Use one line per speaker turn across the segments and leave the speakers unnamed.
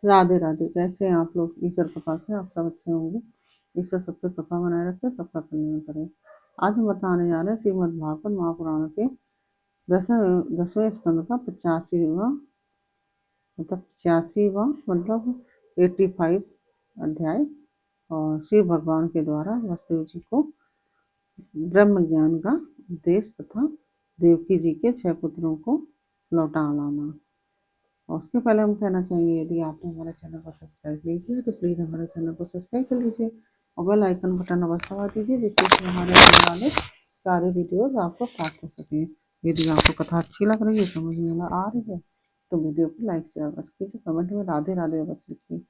राधे राधे। कैसे हैं आप लोग? ईश्वर कृपा से आप सब अच्छे होंगे। ईश्वर सब पे कृपा बनाए रखे, सबका कल्याण करे। आज हम बताने जा रहे हैं श्रीमद् भागवत महापुराण के दसवें स्कंद का 85वां मतलब 85 अध्याय। और शिव भगवान के द्वारा वसुदेव जी को ब्रह्म ज्ञान का उपदेश तथा देवकी जी के 6 पुत्रों को लौटा लाना। और उसके पहले हम कहना चाहेंगे, यदि आपने हमारे चैनल को सब्सक्राइब नहीं किया तो प्लीज़ हमारे चैनल को सब्सक्राइब कर लीजिए और बेल आइकन बटन अवश्य दबा दीजिए, जिससे कि हमारे आने वाले सारे वीडियोस आपको प्राप्त हो सकें। यदि आपको कथा अच्छी लग रही है, समझ में आ रही है, तो वीडियो को लाइक शेयर अवश्य कीजिए, कमेंट में राधे राधे अवश्य लिखिए।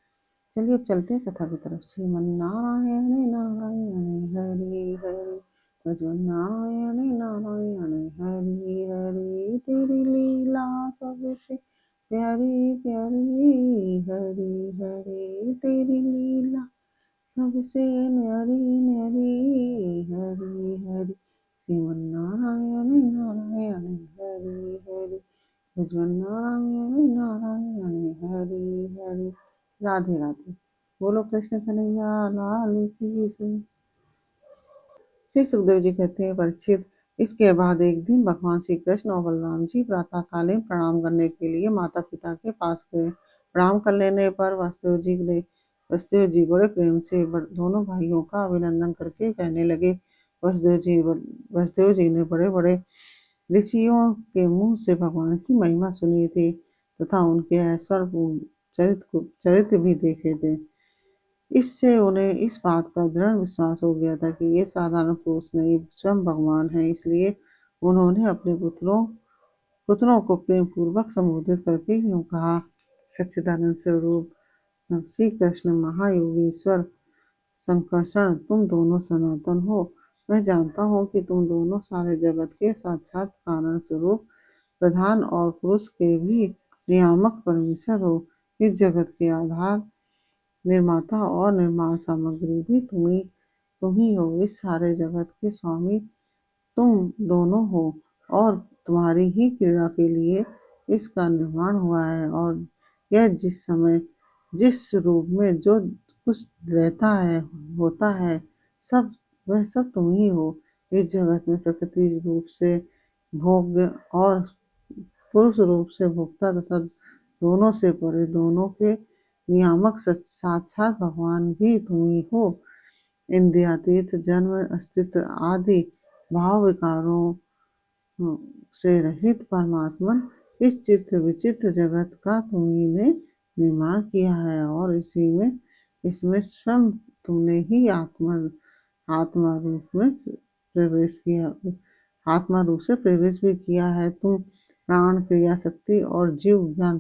चलिए अब चलते हैं कथा की तरफ। श्रीमन्नारायण नारायण हरि हरि, नारायण नारायण हरि हरि, तेरी लीला सबसे प्यारी प्यारी, हरि हरि तेरी लीला सबसे न्यारी न्यारी, हरि हरि श्रीमन्नारायण नारायण हरि हरि, नारायण नारायण हरि हरि। राधे राधे। बोलो कृष्ण कन्हैया लाल की जय। श्री सुखदेव जी कहते हैं, परीक्षित, इसके बाद एक दिन भगवान श्री कृष्ण और बलराम जी प्रातःकालीन प्रणाम करने के लिए माता पिता के पास गए। प्रणाम कर लेने पर वसुदेव जी बड़े प्रेम से दोनों भाइयों का अभिनंदन करके कहने लगे। वसुदेव जी ने बड़े बड़े ऋषियों के मुंह से भगवान की महिमा सुनी थी तथा उनके ऐश्वर्य चरित्र भी देखे थे। इससे उन्हें इस बात का दृढ़ विश्वास हो गया था कि ये साधारण पुरुष नहीं, स्वयं भगवान है। इसलिए उन्होंने अपने पुत्रों को प्रेम पूर्वक संबोधित करके यूं कहा, सच्चिदानंद स्वरूप श्री कृष्ण महायोगीश्वर संकर्षण, तुम दोनों सनातन हो। मैं जानता हूँ कि तुम दोनों सारे जगत के साक्षात कारण स्वरूप प्रधान और पुरुष के भी नियामक परमेश्वर हो। इस जगत के आधार, निर्माता और निर्माण सामग्री भी तुम ही हो। इस सारे जगत के स्वामी तुम दोनों हो और तुम्हारी ही क्रीड़ा के लिए इसका निर्माण हुआ है। और यह जिस समय जिस रूप में जो कुछ रहता है होता है, सब वह सब तुम ही हो। इस जगत में प्रकृति रूप से भोग्य और पुरुष रूप से भोक्ता तथा दोनों से परे दोनों के नियामक साक्षात भगवान भी तुम ही हो। इंद्रियातीत जन्म अस्तित्व आदि भाव विकारों से रहित परमात्मन इस चित्र विचित्र जगत का तुम्ही ने निर्माण किया है और इसमें स्वयं तुमने ही आत्मा रूप में प्रवेश किया, आत्मा रूप से प्रवेश भी किया है। तुम प्राण क्रिया शक्ति और जीव ज्ञान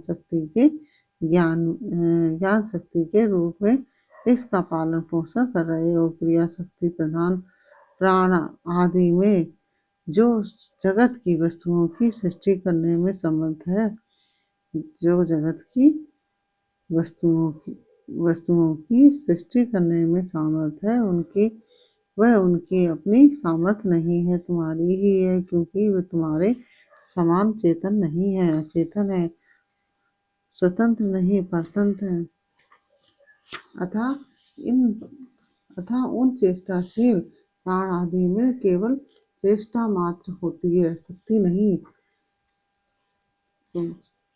शक्ति के रूप में इसका पालन पोषण कर रहे हो। क्रिया शक्ति प्रधान प्राण आदि में जो जगत की वस्तुओं की सृष्टि करने में समर्थ है, जो जगत की वस्तुओं की सृष्टि करने में सामर्थ है, उनकी अपनी सामर्थ्य नहीं है, तुम्हारी ही है, क्योंकि वे तुम्हारे समान चेतन नहीं है, अचेतन है, स्वतंत्र नहीं परतंत्र है। अतः उन चेष्टाशील प्राण आदि में केवल चेष्टा मात्र होती है, शक्ति नहीं।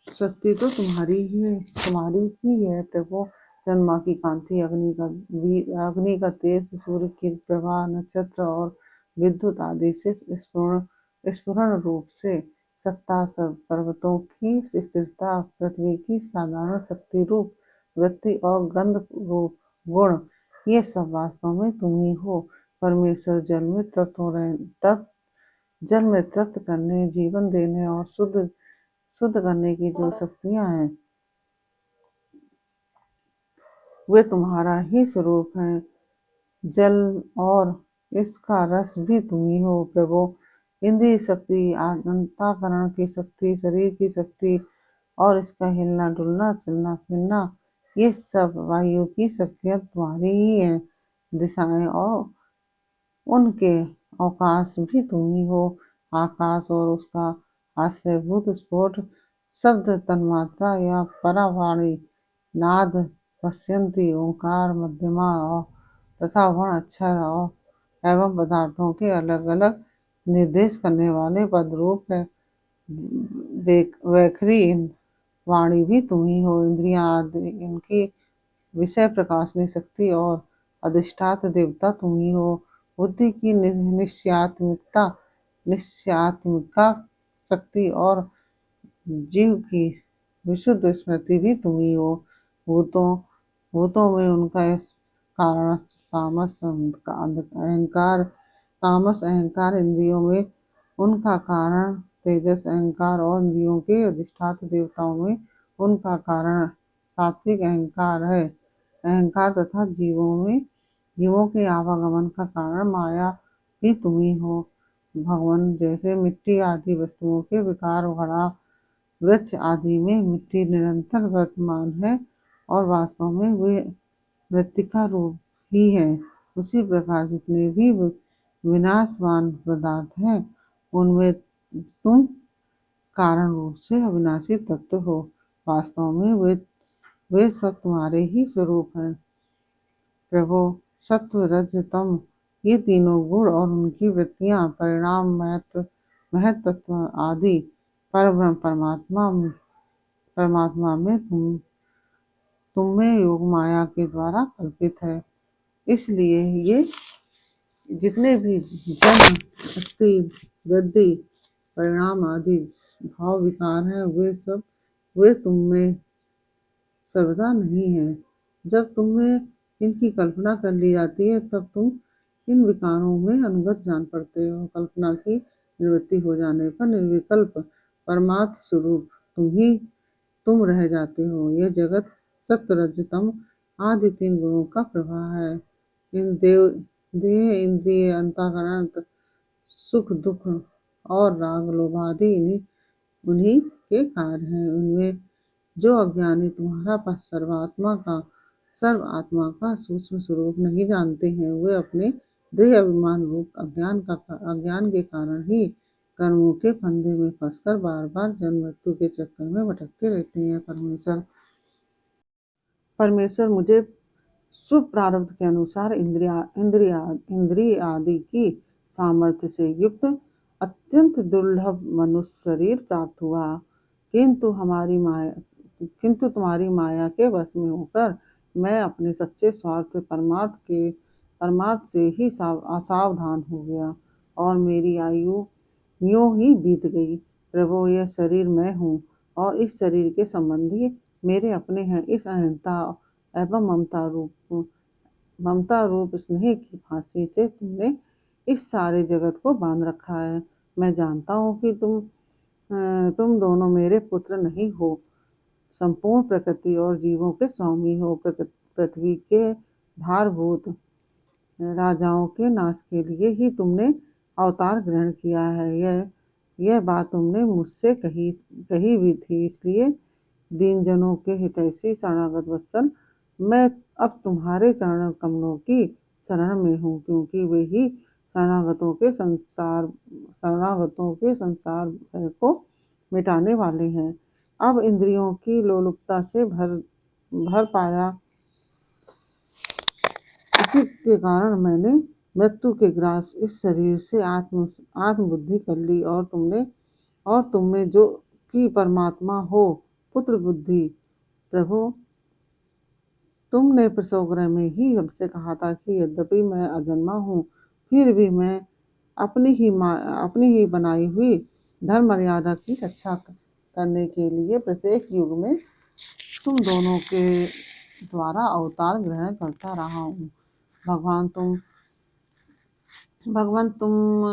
शक्ति तो तुम्हारी ही है प्रभु। चंद्रमा की कांति, अग्नि का तेज, सूर्य की प्रभा, नक्षत्र और विद्युत आदि से स्फुरण रूप से सत्ता, सब पर्वतों की स्थिरता, पृथ्वी की साधारण शक्ति रूप वृत्ति और गंध रूप गुण, ये सब वास्तव में तुम ही हो। परमेश्वर जल में तृप्त करने, जीवन देने और शुद्ध करने की जो शक्तियां हैं, वे तुम्हारा ही स्वरूप है। जल और इसका रस भी तुम ही हो प्रभु। इंद्रिय शक्ति, अंतःकरण की शक्ति, शरीर की शक्ति और इसका हिलना डुलना, चलना फिरना, ये सब वायु की शक्तियां तुम्हारी ही है। दिशाएं और उनके अवकाश भी तुम ही हो। आकाश और उसका आश्रयभूत स्फोट, शब्द, तन्मात्रा या परावाणी, नाद पश्यंती, ओंकार मध्यमा और तथा वर्ण अक्षर और एवं पदार्थों के अलग अलग निर्देश करने वाले पद रूप है। वैखरी वाणी भी तुम ही हो। इंद्रियां आदि इनकी विषय प्रकाशनी शक्ति और अधिष्ठात्र देवता तुम ही हो। बुद्धि की निश्चयात्मिका शक्ति और जीव की विशुद्ध स्मृति भी तुम ही हो। भूतों भूतों में उनका इस कारण तामस अहंकार, इंद्रियों में उनका कारण तेजस अहंकार और इंद्रियों के अधिष्ठात्र देवताओं में उनका कारण सात्विक अहंकार है। अहंकार तथा जीवों के आवागमन का कारण माया भी तुम ही हो। भगवान, जैसे मिट्टी आदि वस्तुओं के विकार, घड़ा वृक्ष आदि में मिट्टी निरंतर वर्तमान है और वास्तव में वे मृत्तिका रूप ही है, उसी प्रकार जितने भी विनाशवान पदार्थ हैं उनमें तुम कारण रूप से अविनाशी तत्व हो। वास्तव में वे सब तुम्हारे ही स्वरूप हैं। प्रभो, सत्व रज तम ये तीनों गुण और उनकी वृत्तियां, परिणाम, महत्त्व आदि परब्रह्म परमात्मा में तुम में योग माया के द्वारा कल्पित है। इसलिए ये जितने भी जन्म, अस्थि, वृद्धि, परिणाम आदि भाव विकार हैं, वे तुम में सर्वदा नहीं है। जब तुम में इनकी कल्पना कर ली जाती है तब तुम इन विकारों में अनुगत जान पड़ते हो। कल्पना की निवृत्ति हो जाने पर निर्विकल्प परमार्थ स्वरूप तुम रह जाते हो। यह जगत सत्व रज तम आदि तीन गुणों का प्रवाह है। इन देह, इंद्रिय, अंतःकरण, सुख दुख और राग लोभ आदि उन्हीं के कार्य हैं। उनमें जो अज्ञानी तुम्हारा सर्व आत्मा का सूक्ष्म स्वरूप नहीं जानते हैं, वे अपने देह अभिमान रूप अज्ञान के कारण ही कर्मों के फंदे में फंसकर बार बार जन्म मृत्यु के चक्कर में भटकते रहते हैं। परमेश्वर मुझे शुभ प्रारब्ध के अनुसार इंद्रिय आदि की सामर्थ्य से युक्त अत्यंत दुर्लभ मनुष्य शरीर प्राप्त हुआ, किंतु तुम्हारी माया के वश में होकर मैं अपने सच्चे स्वार्थ परमार्थ से ही असावधान हो गया और मेरी आयु यूं ही बीत गई। प्रभो, यह शरीर मैं हूँ और इस शरीर के संबंधी मेरे अपने हैं। इस अहंता एवं ममता रूप स्नेह की फांसी से तुमने इस सारे जगत को बांध रखा है। मैं जानता हूँ कि तुम दोनों मेरे पुत्र नहीं हो, संपूर्ण प्रकृति और जीवों के स्वामी हो। पृथ्वी के भारभूत राजाओं के नाश के लिए ही तुमने अवतार ग्रहण किया है। यह बात तुमने मुझसे कही भी थी। इसलिए दीन जनों के हितैषी शरणागत वत्सल, मैं अब तुम्हारे चरण कमलों की शरण में हूँ, क्योंकि वे ही शरणागतों के संसार भय को मिटाने वाले हैं। अब इंद्रियों की लोलुपता से भर पाया, इसी के कारण मैंने मृत्यु के ग्रास इस शरीर से आत्म बुद्धि कर ली और तुम में जो कि परमात्मा हो पुत्र बुद्धि। प्रभु, तुमने प्रसव गृह में ही हमसे कहा था कि यद्यपि मैं अजन्मा हूँ, फिर भी मैं अपनी ही बनाई हुई धर्म मर्यादा की रक्षा करने के लिए प्रत्येक युग में तुम दोनों के द्वारा अवतार ग्रहण करता रहा हूँ। भगवान, तुम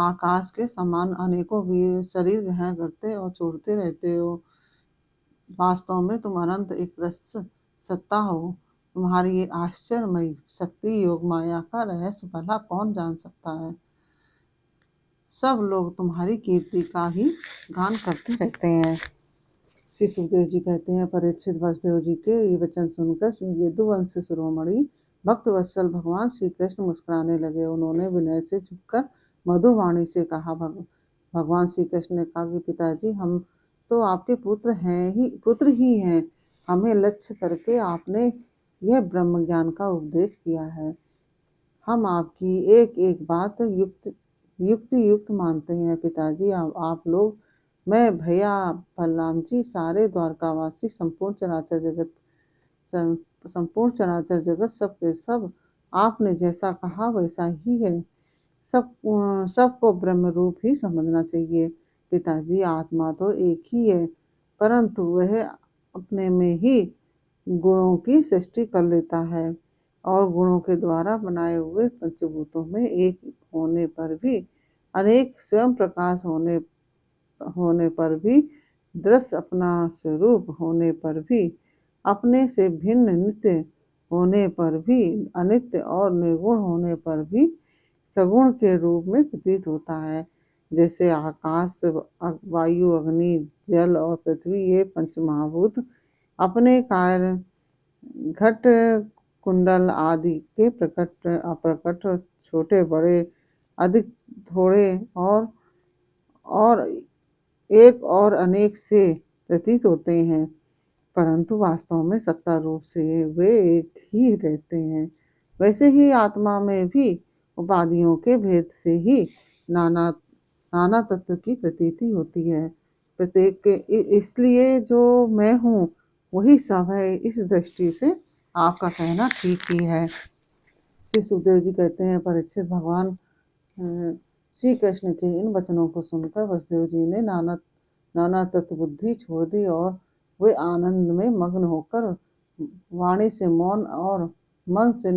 आकाश के समान अनेकों शरीर ग्रहण करते और छोड़ते रहते हो। वास्तव में तुम अनंत एक सत्ता हो। तुम्हारी ये आश्चर्यमयी शक्ति योग माया का रहस्य भला कौन जान सकता है। सब लोग तुम्हारी कीर्ति का ही गान करते रहते हैं। श्री सुखदेव जी कहते हैं, परीक्षित वसुदेव जी के ये वचन सुनकर यदुवंश शिरोमणि भक्त वत्सल भगवान श्री कृष्ण मुस्कुराने लगे। उन्होंने विनय से झुककर मधुर वाणी से कहा, भगवान श्री कृष्ण ने कहा कि पिताजी, हम तो आपके पुत्र ही हैं। हमें लक्ष्य करके आपने यह ब्रह्म ज्ञान का उपदेश किया है। हम आपकी एक एक बात युक्त मानते हैं पिताजी। आप लोग, मैं, भैया, बलराम जी, सारे द्वारकावासी, संपूर्ण चराचर जगत सब के सब आपने जैसा कहा वैसा ही है। सबको ब्रह्म रूप ही समझना चाहिए पिताजी। आत्मा तो एक ही है, परंतु वह अपने में ही गुणों की सृष्टि कर लेता है और गुणों के द्वारा बनाए हुए पंचभूतों में एक होने पर भी, अनेक स्वयं प्रकाश होने पर भी, दृश्य अपना स्वरूप होने पर भी, अपने से भिन्न नित्य होने पर भी, अनित्य और निर्गुण होने पर भी सगुण के रूप में प्रतीत होता है। जैसे आकाश, वायु, अग्नि, जल और पृथ्वी, ये पंच महाभूत अपने कार्य, घट, कुंडल आदि के प्रकट अप्रकट, छोटे बड़े, अधिक थोड़े और एक और अनेक से प्रतीत होते हैं, परंतु वास्तव में सत्ता रूप से वे एक ही रहते हैं। वैसे ही आत्मा में भी उपाधियों के भेद से ही नाना तत्व की प्रतीति होती है। प्रत्येक इसलिए जो मैं हूँ वही सब है। इस दृष्टि से आपका कहना ठीक ही है। श्री सुखदेव जी कहते हैं, परीक्षित भगवान श्री कृष्ण के इन वचनों को सुनकर वसुदेव जी ने नाना तत्व बुद्धि छोड़ दी और वे आनंद में मग्न होकर वाणी से मौन और मन से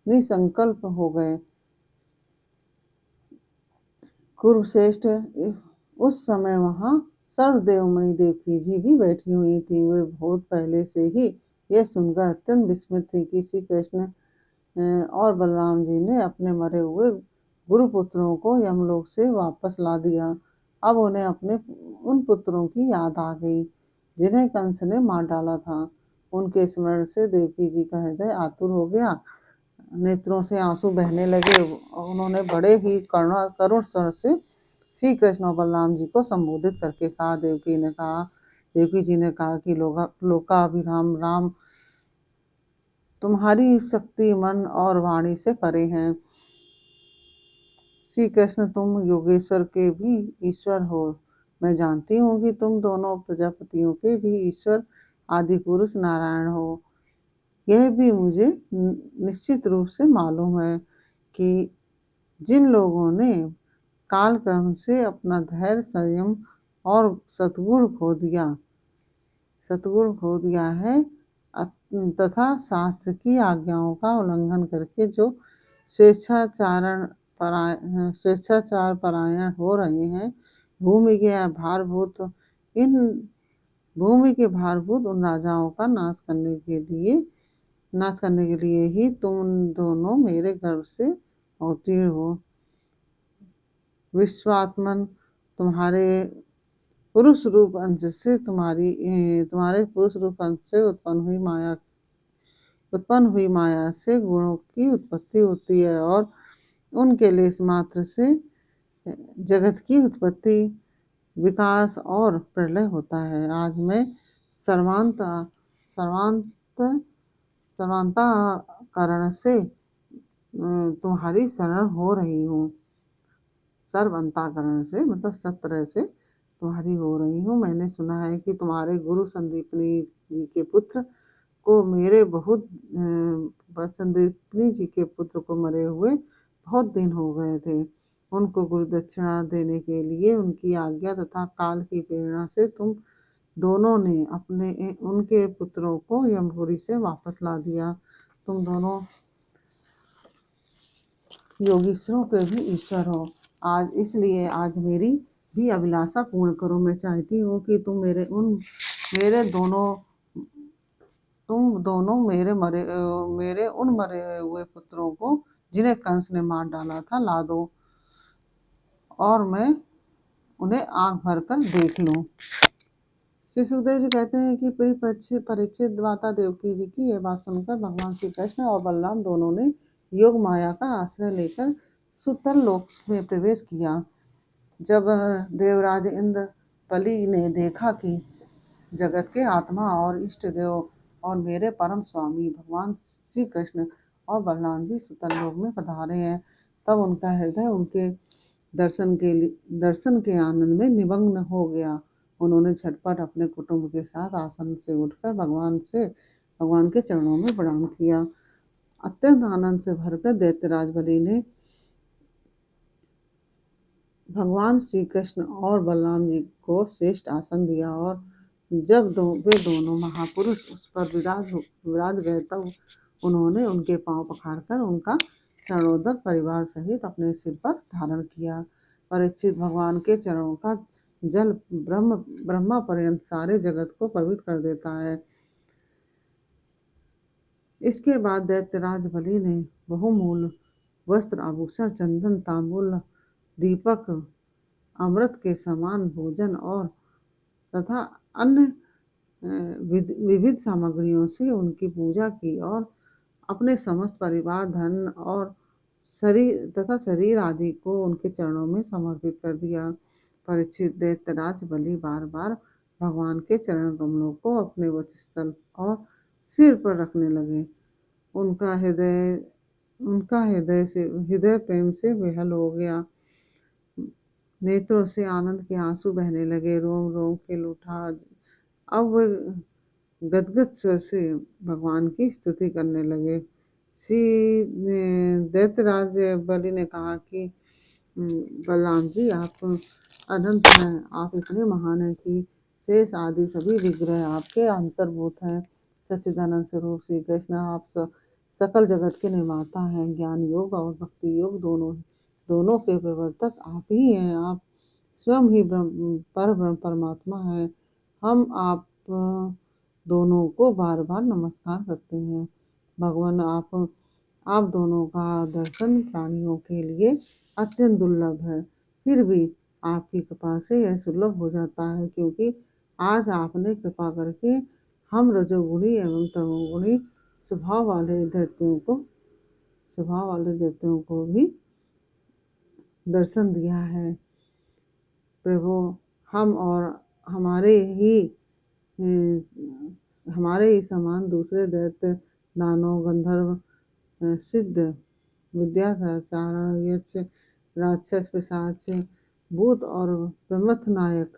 निसंकल्प हो गए। कुरुश्रेष्ठ, उस समय वहां सर्वदेवमयी देवकी जी भी बैठी हुई थी। वे बहुत पहले से ही यह सुनकर अत्यंत विस्मित थी कि श्री कृष्ण और बलराम जी ने अपने मरे हुए गुरुपुत्रों को यमलोक से वापस ला दिया। अब उन्हें अपने उन पुत्रों की याद आ गई जिन्हें कंस ने मार डाला था। उनके स्मरण से देवकी जी का हृदय आतुर हो गया, नेत्रों से आंसू बहने लगे। उन्होंने बड़े ही करुण स्वर से श्री कृष्ण और बलराम जी को संबोधित करके कहा। देवकी जी ने कहा कि लोकाभिराम राम, तुम्हारी शक्ति मन और वाणी से परे हैं। श्री कृष्ण, तुम योगेश्वर के भी ईश्वर हो। मैं जानती हूँ कि तुम दोनों प्रजापतियों के भी ईश्वर आदि पुरुष नारायण हो। यह भी मुझे निश्चित रूप से मालूम है कि जिन लोगों ने कालक्रम से अपना धैर्य, संयम और सद्गुण खो दिया है तथा शास्त्र की आज्ञाओं का उल्लंघन करके जो स्वेच्छाचार परायण हो रहे हैं, भूमि के भारभूत उन राजाओं का नाश करने के लिए ही तुम दोनों मेरे गर्भ से अवतीर्ण हो। विश्वात्मन, तुम्हारे पुरुष रूप अंश से उत्पन्न हुई माया से गुणों की उत्पत्ति होती है और उनके लेस मात्र से जगत की उत्पत्ति, विकास और प्रलय होता है। आज मैं सर्वांतःकरण से तुम्हारी शरण हो रही हूँ। सर्वांतःकरण से मतलब सब तरह से तुम्हारी हो रही हूँ। मैंने सुना है कि तुम्हारे गुरु संदीपनी जी के पुत्र को संदीपनी जी के पुत्र को मरे हुए बहुत दिन हो गए थे। उनको गुरु दक्षिणा देने के लिए उनकी आज्ञा तथा काल की प्रेरणा से तुम दोनों ने उनके पुत्रों को यमपुरी से वापस ला दिया। तुम दोनों योगीश्वरों के भी ईश्वर हो। इसलिए आज मेरी भी अभिलाषा पूर्ण करो। मैं चाहती हूँ कि तुम दोनों मेरे उन मरे हुए पुत्रों को जिन्हें कंस ने मार डाला था ला दो और मैं उन्हें आंख भर कर देख लूं। श्री सुखदेव जी कहते हैं कि परीक्षित माता देवकी जी की यह बात सुनकर भगवान श्री कृष्ण और बलराम दोनों ने योग माया का आश्रय लेकर सुतर लोक में प्रवेश किया। जब देवराज इंद्र पली ने देखा कि जगत के आत्मा और इष्ट देव और मेरे परम स्वामी भगवान श्री कृष्ण और बलराम जी सुतल लोक में पधारे हैं। तब उनका हृदय उनके दर्शन के आनंद में निमग्न हो गया। उन्होंने झटपट अपने कुटुंब के साथ आसन से उठकर भगवान के चरणों में प्रणाम किया। अत्यंत आनंद से भरकर दैत्यराज बलि ने भगवान श्री कृष्ण और बलराम जी को श्रेष्ठ आसन दिया और जब वे दोनों महापुरुष उस पर विराज गए तब उन्होंने उनके पांव पखारकर उनका चरणोदक परिवार सहित अपने सिर पर धारण किया। परीक्षित भगवान के चरणों का जल ब्रह्मा पर्यंत सारे जगत को पवित्र कर देता है। इसके बाद दैत्यराज बलि ने बहुमूल्य वस्त्र आभूषण चंदन तांबूल दीपक अमृत के समान भोजन और तथा अन्य विविध सामग्रियों से उनकी पूजा की और अपने समस्त परिवार धन और शरीर आदि को उनके चरणों में समर्पित कर दिया। परीक्षित दैत्यराज बलि बार बार भगवान के चरण कमलों को अपने वक्षस्थल और सिर पर रखने लगे। उनका हृदय प्रेम से बेहल हो गया। नेत्रों से आनंद के आंसू बहने लगे, रोम रोम खिल उठा। अब वे गदगद स्वर से भगवान की स्तुति करने लगे। श्री दैत्यराज बलि ने कहा कि बलराम जी आप अनंत हैं, आप इतने महान हैं कि शेष आदि सभी विग्रह आपके अंतर्भूत हैं। सच्चिदानंद स्वरूप श्री कृष्ण आप सकल जगत के निर्माता हैं। ज्ञान योग और भक्ति योग दोनों के प्रवर्तक आप ही हैं। आप स्वयं ही परमात्मा है। हम आप दोनों को बार बार नमस्कार करते हैं। भगवान आप दोनों का दर्शन प्राणियों के लिए अत्यंत दुर्लभ है, फिर भी आपकी कृपा से यह सुलभ हो जाता है, क्योंकि आज आपने कृपा करके हम रजोगुणी एवं तमोगुणी स्वभाव वाले दैत्यों को भी दर्शन दिया है। प्रभु हम और हमारे ही समान दूसरे दैत्य दानव गंधर्व सिद्ध विद्याधर चारण यक्ष राक्षस पिशाच भूत और प्रमथ नायक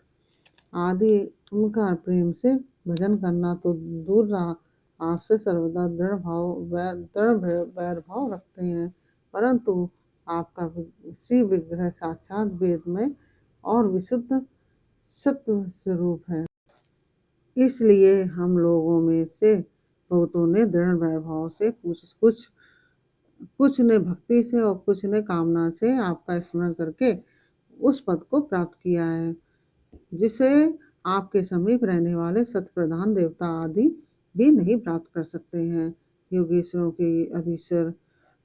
आदि उनका प्रेम से भजन करना तो दूर रहा, आपसे सर्वदा दृढ़ वैर भाव रखते हैं, परंतु आपका श्री विग्रह साक्षात वेदमय और विशुद्ध सत्व स्वरूप है। इसलिए हम लोगों में से बहुतों ने दृढ़ वैभव से कुछ ने भक्ति से और कुछ ने कामना से आपका स्मरण करके उस पद को प्राप्त किया है, जिसे आपके समीप रहने वाले सतप्रधान देवता आदि भी नहीं प्राप्त कर सकते हैं। योगेश्वरों के अधीश्वर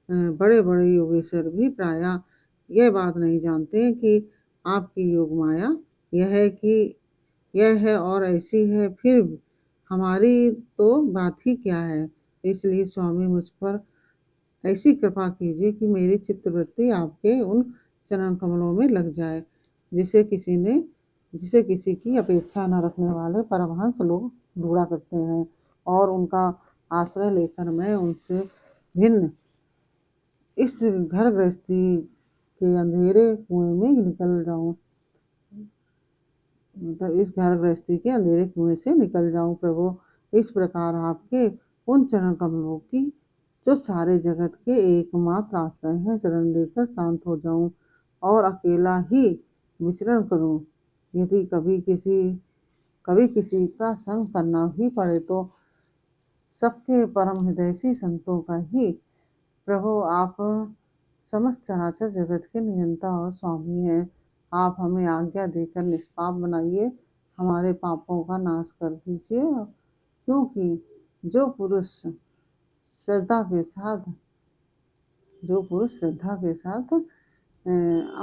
बड़े बड़े योगेश्वर भी प्रायः यह बात नहीं जानते कि आपकी योग माया यह है और ऐसी है, फिर हमारी तो बात ही क्या है। इसलिए स्वामी मुझ पर ऐसी कृपा कीजिए कि मेरी चित्तवृत्ति आपके उन चरण कमलों में लग जाए, जिसे किसी की अपेक्षा न रखने वाले परमहंस लोग ढूंढा करते हैं, और उनका आश्रय लेकर मैं उनसे भिन्न इस घर गृहस्थी के अंधेरे कुएं में निकल जाऊं इस घर गृहस्थी के अंधेरे कुएं से निकल जाऊं। प्रभु इस प्रकार आपके उन चरण कमलों की जो सारे जगत के एकमात्र आश्रय हैं शरण लेकर शांत हो जाऊं और अकेला ही विचरण करूं। यदि कभी किसी का संग करना ही पड़े तो सबके परम हृदयसी संतों का ही। प्रभु आप समस्त चराचर जगत के नियंता और स्वामी हैं। आप हमें आज्ञा देकर निष्पाप बनाइए, हमारे पापों का नाश कर दीजिए, क्योंकि जो पुरुष श्रद्धा के साथ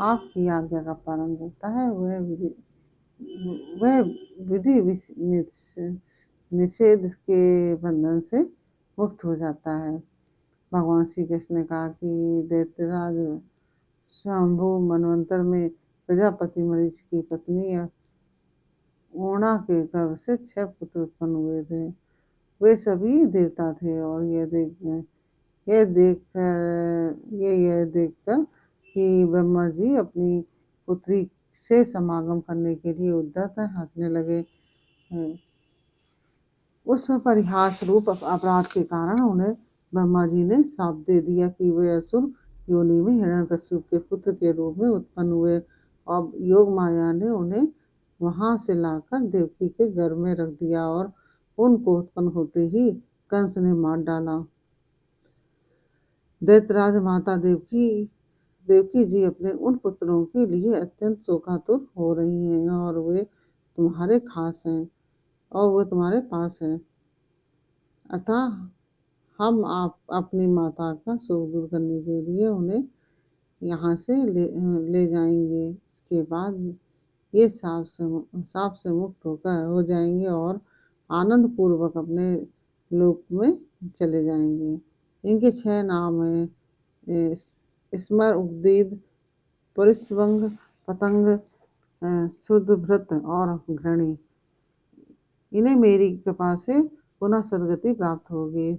आपकी आज्ञा का पालन करता है वह विधि निषेध के बंधन से मुक्त हो जाता है। भगवान श्री कृष्ण ने कहा कि दैत्यराज शंभु मनवंतर में प्रजापति मरीच की पत्नी ओणा के गर्भ से 6 पुत्र उत्पन्न हुए थे। वे सभी देवता थे और यह देखकर कि ब्रह्मा जी अपनी पुत्री से समागम करने के लिए उद्यत हैं, हंसने लगे। उस परिहास रूप अपराध के कारण उन्हें ब्रह्मा जी ने श्राप दे दिया कि वे असुर योनि में हिरण्यकश्यप के पुत्र के रूप में उत्पन्न हुए और योग माया ने उन्हें वहां से लाकर देवकी के गर्भ में रख दिया और उनको उत्पन्न होते ही कंस ने मार डाला। दैत्यराज माता देवकी जी अपने उन पुत्रों के लिए अत्यंत शोकातुर हो रही हैं और वे तुम्हारे पास हैं। अतः हम अपनी माता का शोक दूर करने के लिए उन्हें यहाँ से ले जाएंगे। इसके बाद ये साप से मुक्त हो जाएंगे और आनंद पूर्वक अपने लोक में चले जाएंगे। इनके 6 नाम हैं स्मर, उद्गीत, परिस्वंग, पतंग, शुद्धभृत और घृणी। इन्हें मेरी कृपा से पुनः सदगति प्राप्त होगी।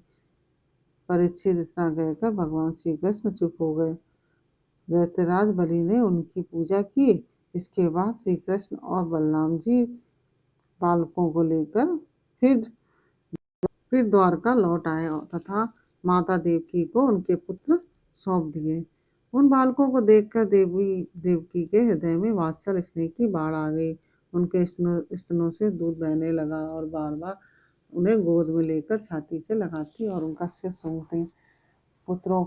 परीक्षित इतना कहकर भगवान श्री कृष्ण चुप हो गए। दैत्यराज बलि ने उनकी पूजा की। इसके बाद श्री कृष्ण और बलराम जी बालकों को लेकर फिर द्वारका लौट आए तथा माता देवकी को उनके पुत्र सौंप दिए। उन बालकों को देखकर देवकी के हृदय में वात्सल स्नेह की बाढ़ आ गई। उनके स्तनों से दूध बहने लगा और बार बार उन्हें गोद में लेकर छाती से लगाती और उनका सिर सूंघती। पुत्रों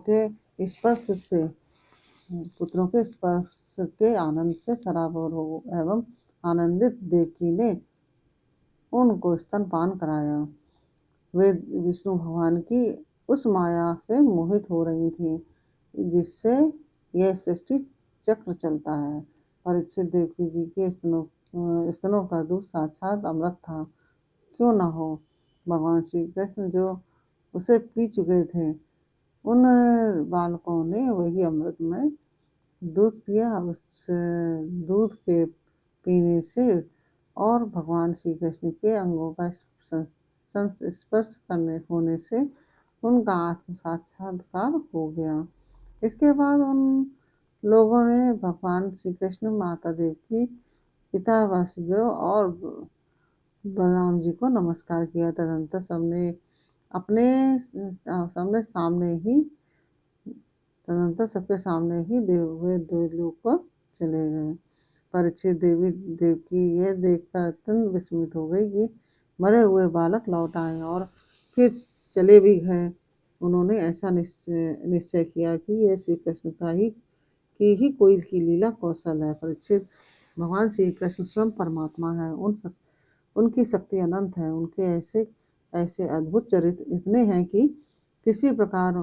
के स्पर्श के आनंद से सराबोर हो एवं आनंदित देवकी ने उनको स्तनपान कराया। वे विष्णु भगवान की उस माया से मोहित हो रही थीं जिससे यह सृष्टि चक्र चलता है। परीक्षित देवकी जी के स्तनों का दूध साक्षात अमृत था। क्यों न हो, भगवान श्री कृष्ण जो उसे पी चुके थे, उन बालकों ने वही अमृतमय दूध पिया। उस दूध के पीने से और भगवान श्री कृष्ण के अंगों का स्पर्श होने से उनका आत्म साक्षात्कार हो गया। इसके बाद उन लोगों ने भगवान श्री कृष्ण, माता देवकी, पिता वसुदेव और बलराम जी को नमस्कार किया। तदंतर सबके सामने ही वे देवलोक पर चले गए। परीक्षित देवकी यह देखकर अत्यंत विस्मित हो गई कि मरे हुए बालक लौट आए और फिर चले भी गए। उन्होंने ऐसा निश्चय किया कि यह श्री कृष्ण की ही कोई की लीला कौशल है। परीक्षित, भगवान श्री कृष्ण स्वयं परमात्मा है। उनकी शक्ति अनंत है। उनके ऐसे अद्भुत चरित्र इतने हैं कि किसी प्रकार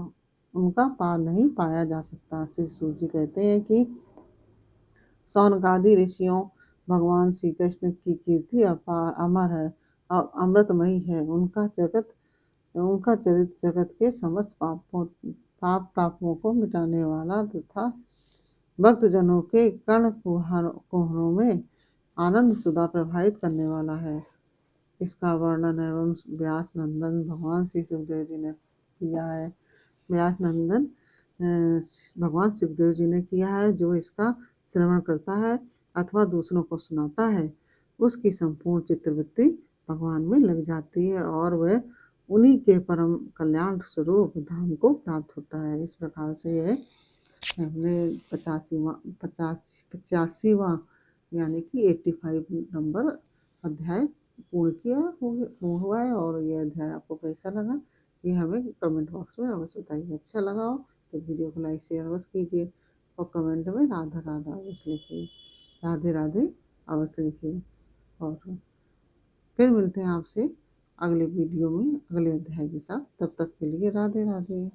उनका पार नहीं पाया जा सकता। श्री सूत जी कहते हैं कि सौनकादि ऋषियों भगवान श्री कृष्ण की कीर्ति अमर है, अमृतमयी है। उनका चरित्र जगत के समस्त पाप तापों को मिटाने वाला तथा भक्त जनों के कर्ण कुहरों में आनंद सुधा प्रभावित करने वाला है। इसका वर्णन एवं व्यास नंदन भगवान श्री सुखदेव जी ने किया है। भगवान सुखदेव जी ने किया है। जो इसका श्रवण करता है अथवा दूसरों को सुनाता है, उसकी संपूर्ण चित्तवृत्ति भगवान में लग जाती है और वह उन्हीं के परम कल्याण स्वरूप धाम को प्राप्त होता है। इस प्रकार से यह हमने 85वां यानी कि 85 नंबर अध्याय पूर्ण हुआ है। और ये अध्याय आपको कैसा लगा, ये हमें कमेंट बॉक्स में अवश्य बताइए। अच्छा लगा हो तो वीडियो को लाइक शेयर अवश्य कीजिए और कमेंट में राधा राधा अवश्य लिखिए, राधे राधे अवश्य लिखिए। और फिर मिलते हैं आपसे अगले वीडियो में अगले अध्याय के साथ। तब तक के लिए राधे राधे।